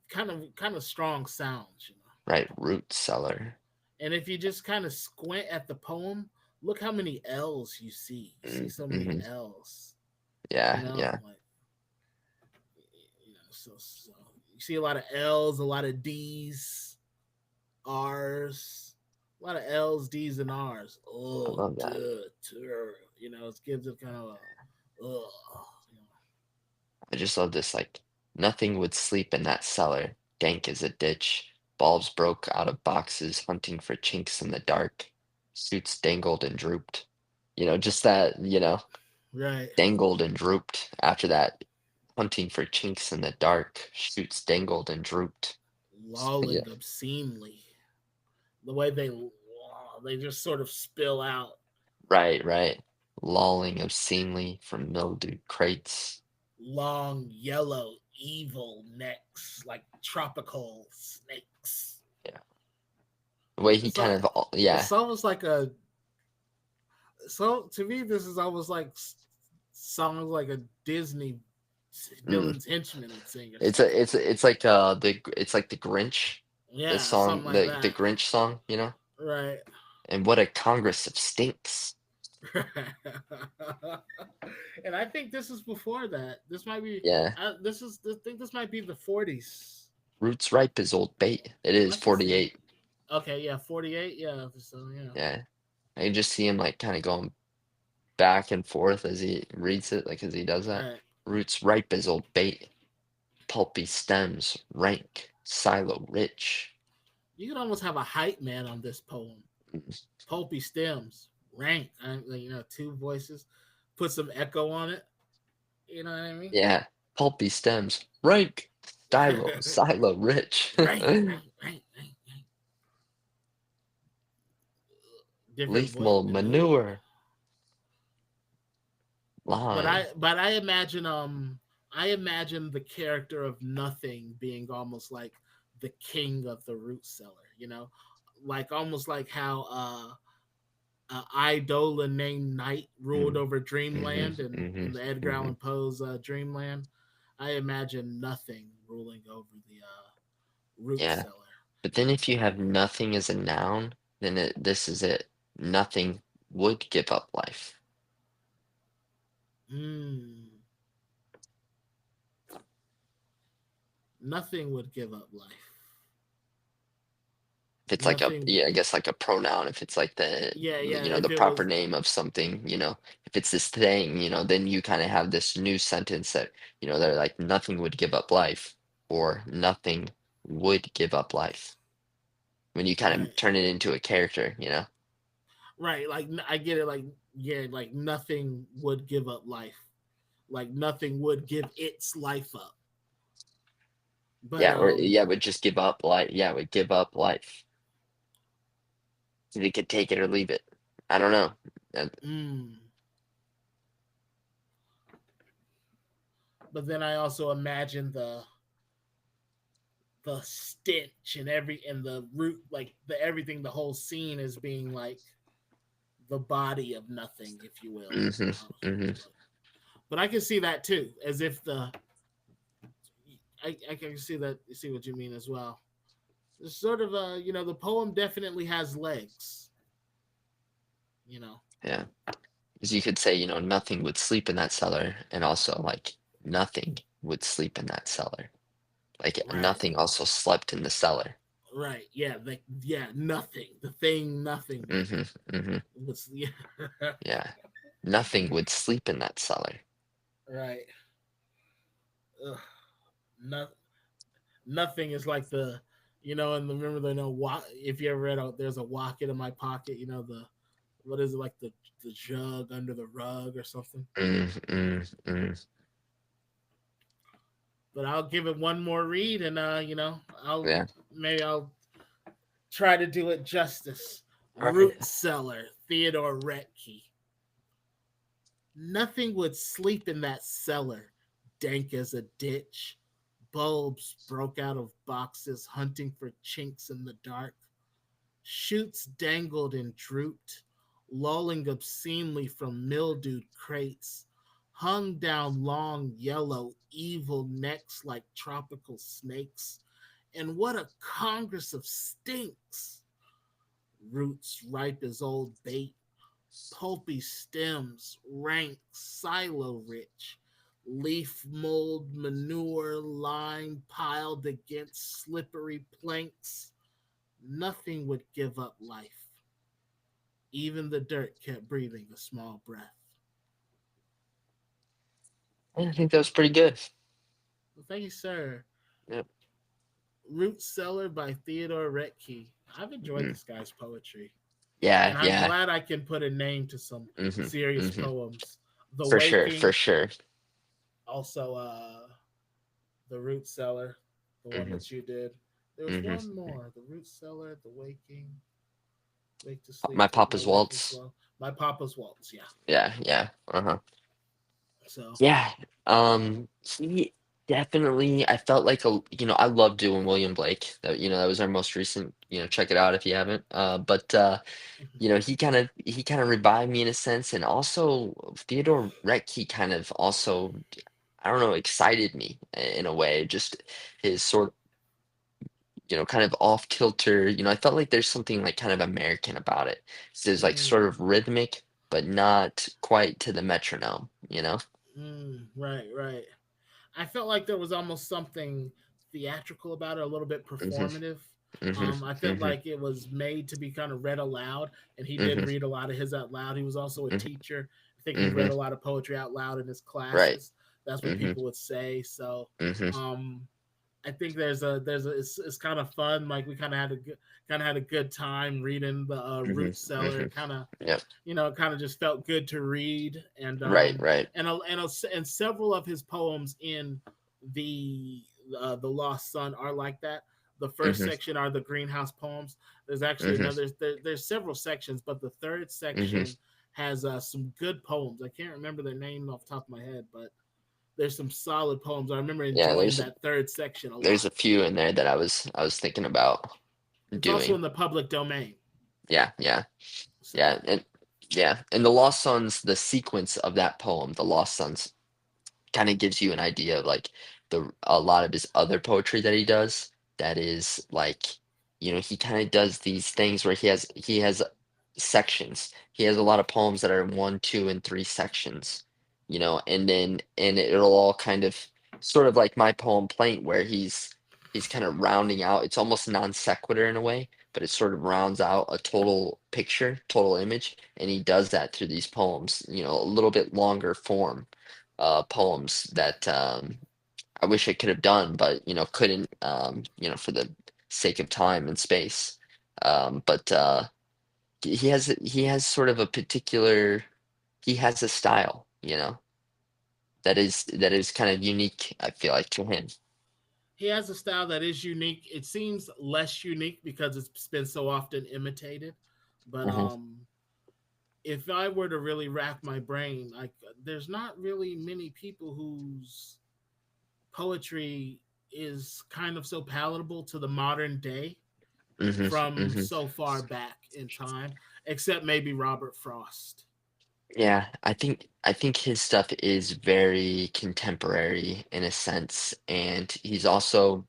kind of strong sounds. Right. Root cellar. And if you just kind of squint at the poem, look how many L's you see. You see so many Mm-hmm. L's. Yeah. Yeah. Like so you see a lot of L's, a lot of D's, R's, a lot of L's, D's, and R's. I Oh, love that. it gives it kind of a I just love this, like, nothing would sleep in that cellar, dank as a ditch. Bulbs broke out of boxes, hunting for chinks in the dark. Suits dangled and drooped. Just that, right, dangled and drooped after that. Hunting for chinks in the dark. Shoots dangled and drooped. Yeah, lolling obscenely. The way they just sort of spill out right, right. Lolling obscenely from mildewed crates. long yellow evil necks like tropical snakes. Yeah. The way he It's kind like of, it's yeah. almost like a so to me this is almost like songs like a Disney Mm. villain's henchman would sing or It's something. a, it's like the Grinch, the Yeah, song, something like the that. Grinch song, Right. and what a Congress of stinks. And I think this is before that. This might be. Yeah, I think this might be the 40s. roots ripe as old bait. It is I can see. 48. Okay, yeah, 48. Yeah, so Yeah, I can just see him like kind of going back and forth as he reads it, like as he does that. right. Roots ripe as old bait, pulpy stems, rank, silo rich. You could almost have a hype man on this poem. Mm, Pulpy stems, rank. Two voices. Put some echo on it. You know what I mean? Yeah, pulpy stems, rank, silo rich. Rank, rank, rank, rank, rank. Different Leaf voice. mold manure line. But I imagine the character of nothing being almost like the king of the root cellar, like almost like how Idola named Night ruled Mm, over mhm, Dreamland and mhm, in the Edgar mhm. Allan Poe's Dreamland. I imagine nothing ruling over the root Yeah, cellar. but then if you have nothing as a noun, then this is it. Nothing would give up life. Mm, nothing would give up life. it's like a, Nothing. yeah, I guess like a pronoun, if it's like Yeah, yeah. the If it proper was name of something, if it's this thing, then you kind of have this new sentence that, they're like nothing would give up life, or nothing would give up life, when you kind right, of turn it into a character. right. Like I get it. Like yeah, like nothing would give up life. Like nothing would give its life up. But Yeah, or yeah, would just give up life. Yeah, would give up life. They could take it or leave it. I don't know. Uh, mm, but then I also imagine the stench and the root, like the everything, the whole scene as being like the body of nothing, if you will. hmm hmm But I can see that too, as if I can see what you mean as well. It's sort of the poem definitely has legs. You know, Yeah. Because you could say, nothing would sleep in that cellar, and also like nothing would sleep in that cellar. Like right, nothing also slept in the cellar. right, yeah, yeah, nothing, the thing, nothing hmm hmm was, yeah, Yeah. Nothing would sleep in that cellar. right. Ugh, no, nothing is like and remember the if you ever read out, there's a Walk It in My Pocket. What is it, like the jug under the rug or something. Mm, mm, mm. But I'll give it one more read, and Yeah. I'll try to do it justice. All right. Root cellar, Theodore Roethke. Nothing would sleep in that cellar, dank as a ditch. Bulbs broke out of boxes, hunting for chinks in the dark. Shoots dangled and drooped, lolling obscenely from mildewed crates, hung down long, yellow, evil necks like tropical snakes. And what a congress of stinks! Roots ripe as old bait, pulpy stems, rank, silo rich, leaf mold, manure, lime piled against slippery planks. Nothing would give up life. Even the dirt kept breathing a small breath. Yeah, I think that was pretty good. Well, thank you, sir. Yep. Root Cellar by Theodore Roethke. I've enjoyed Mhm. this guy's poetry, Yeah, and I'm yeah. glad I can put a name to some hmm serious hmm poems. The For sure, for Waking, sure. also the Root Cellar, the one hmm that you did. There was hmm one more. The Root Cellar, The Waking, Wake to Sleep, My Take My Papa's Waking Waltz. Slow. My Papa's Waltz, yeah. Yeah, yeah. Uh-huh. So, Yeah. He definitely, I felt like I love doing William Blake. That was our most recent, check it out if you haven't. But he kind of revived me in a sense, and also Theodore Rettke kind of also, I don't know, excited me in a way. Just his sort of, kind of off kilter. I felt like there's something like kind of American about it. So it's like sort mm, of rhythmic, but not quite to the metronome. right, right. I felt like there was almost something theatrical about it, a little bit hmm performative. hmm I felt hmm like it was made to be kind of read aloud, and he did hmm read a lot of his out loud. He was also a hmm teacher. I think he hmm read a lot of poetry out loud in his Right. classes. That's what hmm people would say. So, hmm um, I think it's kind of fun. Like we kind of had a good time reading the hmm Root Cellar. hmm It kind of Yep. kind of just felt good to read, and Right. Right. and several of his poems in the the Lost Son are like that. The first hmm section are the greenhouse poems. There's actually hmm another. There's several sections, but the third hmm section has some good poems. I can't remember their name off the top of my head, but there's some solid poems. I remember Yeah. enjoying There's that third section a there's lot. a few in there that I was thinking about It's also doing. in the public domain. Yeah. Yeah. So, Yeah. And the Lost Sons, the sequence of that poem, the Lost Sons, kind of gives you an idea of like the a lot of his other poetry that he does, that is like, he kind of does these things where he has sections. He has a lot of poems that are in one, two, and three sections, and it'll all kind of sort of like my poem Plaint, where he's kind of rounding out. It's almost non sequitur in a way, but it sort of rounds out a total picture, total image, and he does that through these poems, a little bit longer form poems that I wish I could have done, but couldn't, for the sake of time and space. But he has sort of a particular he has a style, that is kind of unique, I feel like, to him. He has a style that is unique. It seems less unique because it's been so often imitated. But Hmm. if I were to really rack my brain, like there's not really many people whose poetry is kind of so palatable to the modern day Hmm. from Hmm. so far back in time, except maybe Robert Frost. Yeah, I think his stuff is very contemporary in a sense, and he's also,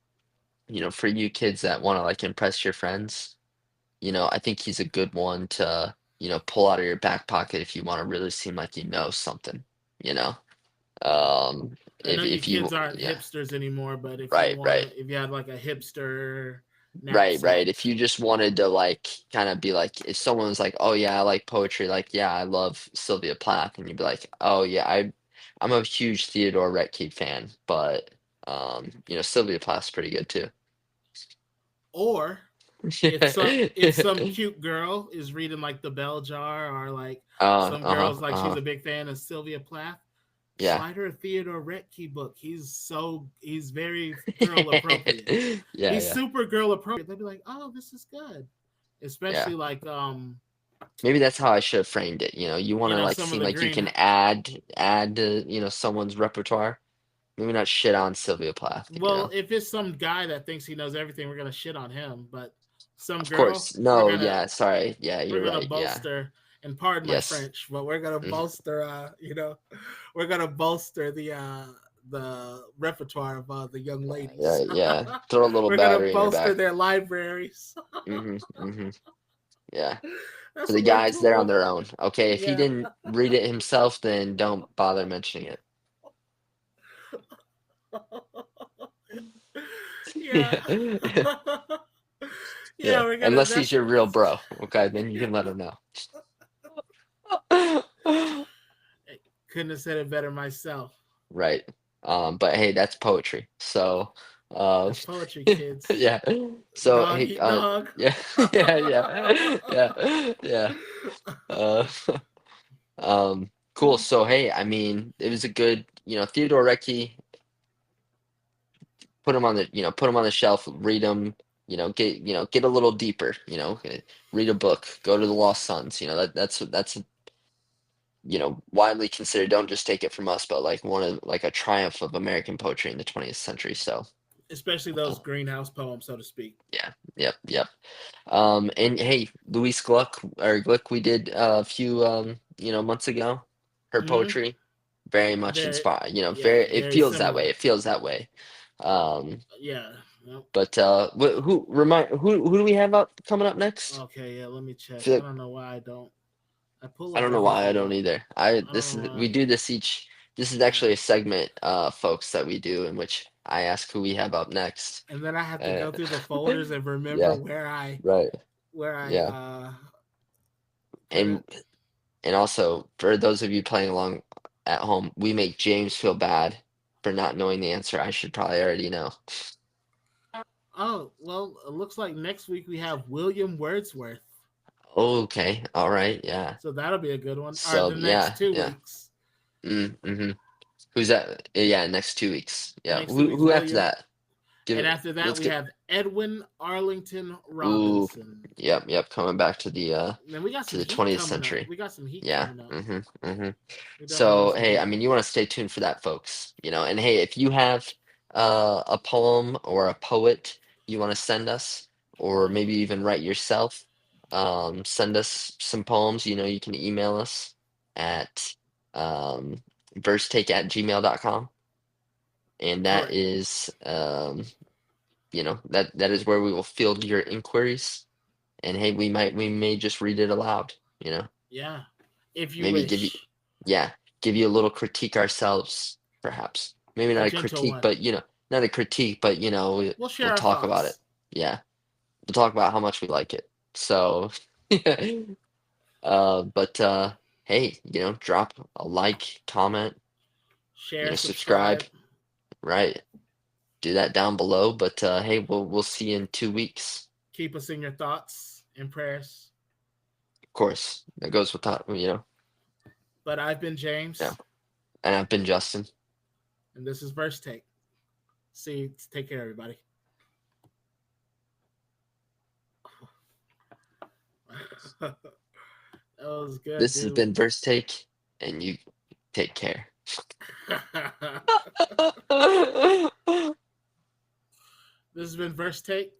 for you kids that want to like impress your friends, I think he's a good one to, pull out of your back pocket if you want to really seem like you know something, you know. I know you If you kids aren't yeah, hipsters anymore, but if you right, want right. to, if you had like a hipster Right, knapsack, right. If you just wanted to like kind of be like, if someone was like, "Oh yeah, I like poetry," like, "Yeah, I love Sylvia Plath," and you'd be like, "Oh yeah, I'm a huge Theodore Roethke fan, but Sylvia Plath's pretty good too." or if some cute girl is reading like the Bell Jar, or like some Uh-huh, girls like she's uh-huh. a big fan of Sylvia Plath, Yeah. slide her a Theodore Roethke book. He's very girl appropriate. Yeah, He's yeah, super girl appropriate. They'll be like, oh, this is good. yeah. Especially like Maybe that's how I should have framed it. You want to like some of seem the like you green. can add to, someone's repertoire. Maybe not shit on Sylvia Plath, Well, if it's some guy that thinks he knows everything, we're gonna shit on him. But some Of girl, course. we're No, gonna yeah, sorry. Yeah, we're you're gonna right. Yeah. bolster. And pardon my Yes. French, but we're gonna Mhm. bolster. We're gonna bolster the repertoire of the young Yeah, ladies. yeah. Throw a little We're gonna battery in your bolster back. their libraries. Hmm. Hmm. Yeah. For That's the what we're guys, they're on doing. their own. Okay, if he Yeah, didn't read it himself, then don't bother mentioning yeah, it. yeah. Yeah. We're gonna. Unless he's That's your real bro. Okay, then you can let him know. couldn't have said it better myself. Right. But hey, that's poetry. So, That's poetry, kids. yeah. So, Dog hey, eat dog. yeah, yeah, yeah, yeah, yeah. Uh, cool. So, hey, I mean, it was a good, Theodore Recky, put him on the shelf, read him, get a little deeper, read a book, go to the Lost Sons, that's widely considered. Don't just take it from us, but like one of like a triumph of American poetry in the 20th century. So, Especially uh, those greenhouse poems, so to speak. yeah, yep, yep. And hey, Louise Gluck, we did a few, months ago. Her Hmm. poetry, very much Very, inspired. yeah, It very feels that way. similar. It feels that way. Um, Yeah. Yep. but who do we have up coming up next? Okay. Yeah. Let me I check. feel I like don't know why I don't. I pull I up don't know why I everything, don't but either. I don't know why. We do this each. This is Yeah. actually a segment, folks, that we do in which I ask who we have up next. And then I have to Uh, go through the folders and remember yeah, right. where I Yeah, put and it. also for those of you playing along at home, we make James feel bad for not knowing the answer. I should probably already know. Oh well, it looks like next week we have William Wordsworth, Okay, all right, yeah. so that'll be a good one. Or So the next yeah, two yeah. weeks. Mm-hmm. Who's that? Yeah, next 2 weeks. Yeah. Next 2 weeks, Who after William, that? Give and it. after that Let's we get. have Edwin Arlington Ooh, Robinson. yep, yep. Coming back to the Man, we got to some the heat 20th coming up. century. We got some heat Yeah. coming up. Mm-hmm. Mm-hmm. We definitely got So some hey, I heat. mean, you want to stay tuned for that, folks. And hey, if you have a poem or a poet you want to send us, or maybe even write yourself, send us some poems. You can email us at versetake@gmail.com, and that Correct. is that is where we will field your inquiries. And hey, we may just read it aloud. Yeah, if you Maybe give you, wish, yeah, give you a little critique ourselves, perhaps. Maybe a not a gentle critique, one. but not a critique, but We'll we'll share our talk about it. thoughts. Yeah, we'll talk about how much we like it. So, but hey, drop a like, comment, Share, subscribe, subscribe. right? Do that down below. But hey, we'll see you in 2 weeks. Keep us in your thoughts and prayers. Of course, that goes without. But I've been Yeah. James, And I've been Justin. and this is Verse Take. See, take care, everybody. That was good, This has dude. been Verse Take, and you take care. This has been Verse Take.